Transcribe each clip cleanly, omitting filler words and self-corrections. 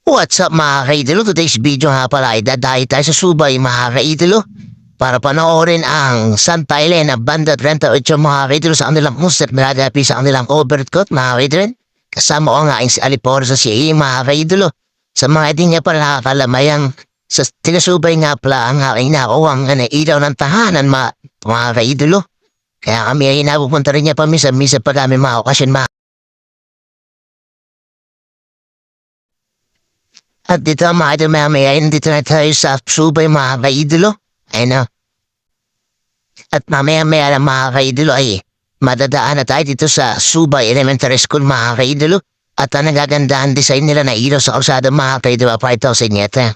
What's up mga kaidolo? Today's video nga pala ay dadahi tayo sa Subay mga kaidolo para panoorin ang Santa Elena Banda 38 mga kaidolo sa kanilang concert maladapi sa kanilang overcoat mga kaidolo. Kasama ko nga si Aliporza si A mga kaidolo. Sa mga hindi nga pala nakakalamayang sa Tigasubay nga pala ang aking nakuwang ilaw ng tahanan mga kaidolo. Kaya kami ay napupunta rin niya pa misa pag kami mga okasyon mga. At dito mga idol mamaya, dito na tayo sa Subay mga kaidolo. Ayun o. At mamaya lang mga kaidolo ay madadaan na tayo dito sa Subay Elementary School mga kaidolo. At ang nagagandahan design nila na ilaw sa kalsada mga kaidolo pa sa inyeta.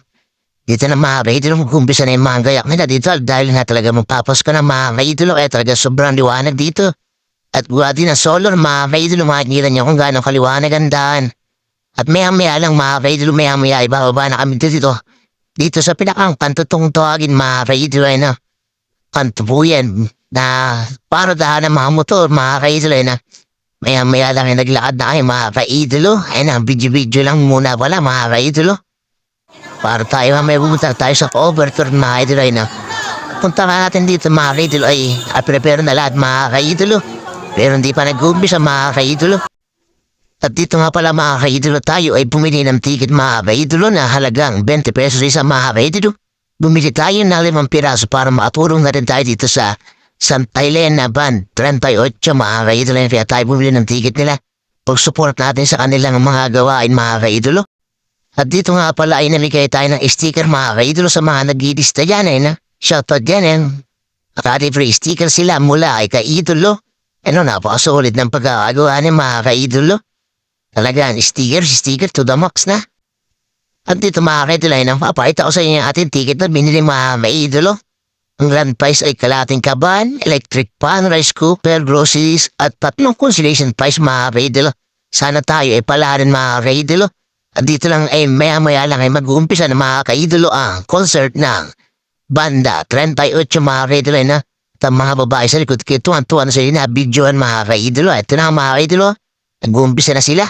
Dito na mga kaidolo mag-umpisa na yung mga gayak nila dito dahil nga talaga magpapos ka na mga kaidolo kaya talaga sobrang liwanag dito. At buha din ang solar mga kaidolo makikita niyo kung gaano kaliwanag ang daan. At maya lang mga kaidolo, maya ibababa na kami dito. Dito sa pinakang pantutong tawagin mga kaidolo ay na pantubuyan na para dahan ng mga motor mga kaidolo ay na maya lang ay naglakad na kayo mga kaidolo. Ay na, video lang muna pala mga kaidolo. Para tayo may pumunta tayo sa overturn mga kaidolo ay na punta ka natin dito mga kaidolo ay prepare na lahat mga kaidolo. Pero hindi pa nag-umpisa mga kaidolo. At dito nga pala mga kaidolo tayo ay bumili ng ticket mga kaidolo na halagang 20 pesos isa mga kaidolo. Bumili tayo na 5 piraso para makatulong na rin tayo dito sa Santa Elena Band 38 mga kaidolo. Kaya tayo bumili ng ticket nila. Pag-support natin sa kanilang mga gawain mga kaidolo. At dito nga pala ay namigay tayo ng sticker mga kaidolo sa mga nag-iidista dyan eh na. Shoutout dyan eh. Free sticker sila mula ay kaidolo. Ano napakasulit ng pagkakagawa ng mga kaidolo. Talagang sticker to the max na. At dito mga kaidolo ay napapakita ko sa inyo ating ticket na binili mga maidolo. Ang grand prize ay kalating kaban, electric pan, rice cooker, groceries at 3 consolation prize mga kaidolo. Sana tayo ay palarin mga kaidolo. At dito lang ay maya lang ay mag-uumpisa ng mga kaidolo ang concert ng Banda 38 mga kaidolo na. At ang mga babae sa likod kaya tuwan na sila na videoan mga kaidolo. Ito na mga kaidolo. Nag-uumpisa na sila.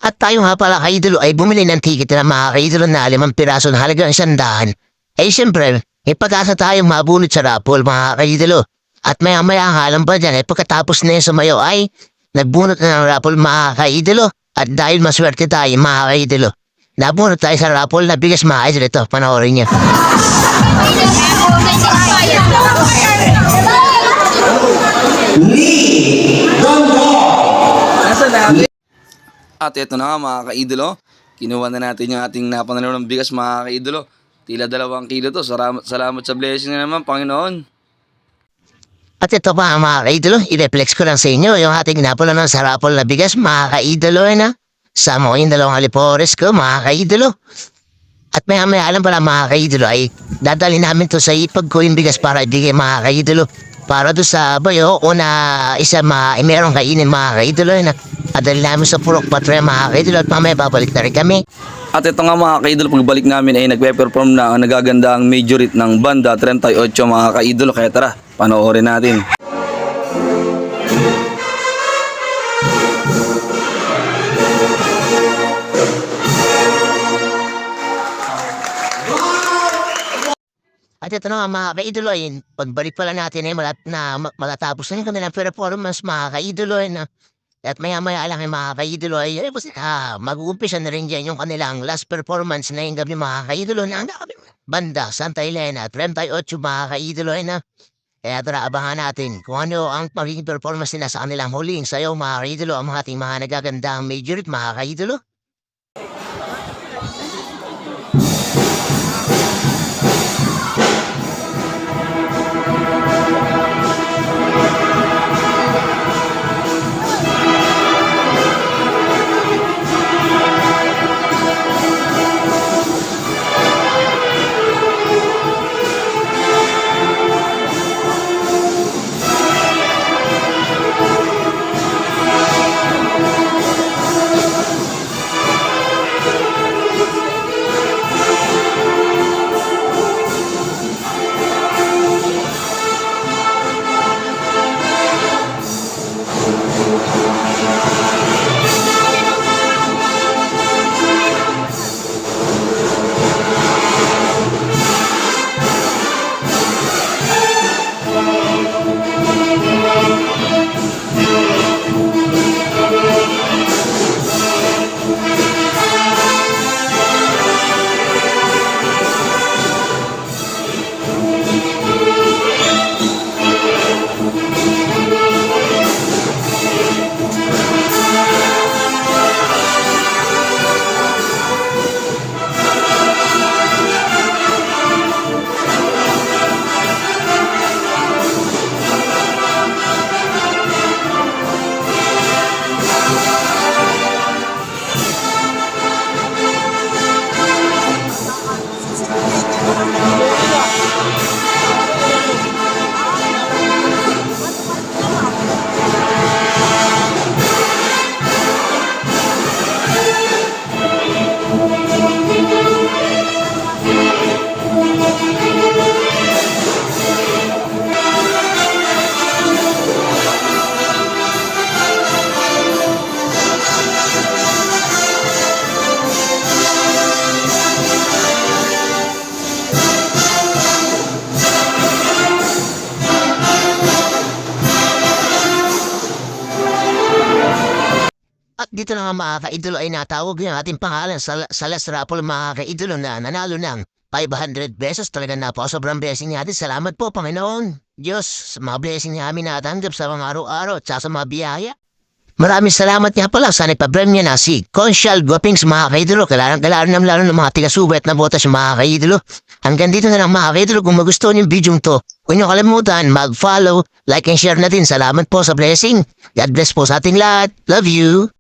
At tayo nga pala kaidolo ay bumili ng ticket na mga kaidolo na 5 piraso na halagang 100. Eh siyempre, may pag-asa tayong mabunot sa raffle mga kaidolo. At maya nga lang ba dyan eh pagkatapos na yung sumayo ay nagbunot na ng raffle mga kaidolo. At dahil maswerte tayo mga kaidolo, nabunot tayo sa raffle na bigas mga kaidolo. Ito, panoorin niyo. At ito na nga mga kaidolo, kinuha na natin yung ating napanalo ng bigas mga kaidolo. Tila 2 kilo to. Salamat sa blessing na naman, Panginoon. At ito pa mga kaidolo, i-reflex ko lang sa inyo yung ating napula ng sarapol na bigas mga kaidolo na. Sama ko yung dalawang alipores ko, mga kaidolo. At maya alam pala mga kaidolo ay dadali namin to sa ipag ko yung bigas para ibigay mga kaidolo. Para doon sa bayo o na isa merong kainin mga kaidolo na adali namin sa Purok Patre mga kaidolo at mamaya babalik na rin kami. At ito nga mga ka-idolo, pagbalik namin ay nagpe-perform na ang nagagandang major hit ng banda 38 mga ka-idolo. Kaya tara, panoorin natin. At ito na nga mga kaidolo ay pagbalik pala natin ay matatapos na yung kanilang performance mga kaidolo na at maya lang yung mga kaidolo ay mag-uumpisa na rin dyan yung kanilang last performance na yung gabi mga kaidolo na ang banda Santa Elena 38 mga kaidolo ay na kaya tara abangan natin kung ano ang magiging performance nila sa kanilang huling sayaw mga kaidolo ang mga ating mga nagagandang major hit mga kaidolo. At dito na nga mga kaidolo ay natawag yung ating pangalan sa last raffle mga kaidolo na nanalo ng 500 pesos. Talagang sobrang blessing natin. Salamat po Panginoon Diyos sa mga blessing namin natanggap sa mga araw-araw at sa mga biyaya. Maraming salamat nga pala sa nagpapremya na si Conchal Guapings mga kaidolo. Kailangan lalo ng mga tiga-subat na botas mga kaidolo. Hanggang dito na lang mga kaidolo. Kung magustuhan yung video to, huwag niyo kalimutan mag-follow, like and share natin. Salamat po sa blessing. God bless po sa ating lahat. Love you.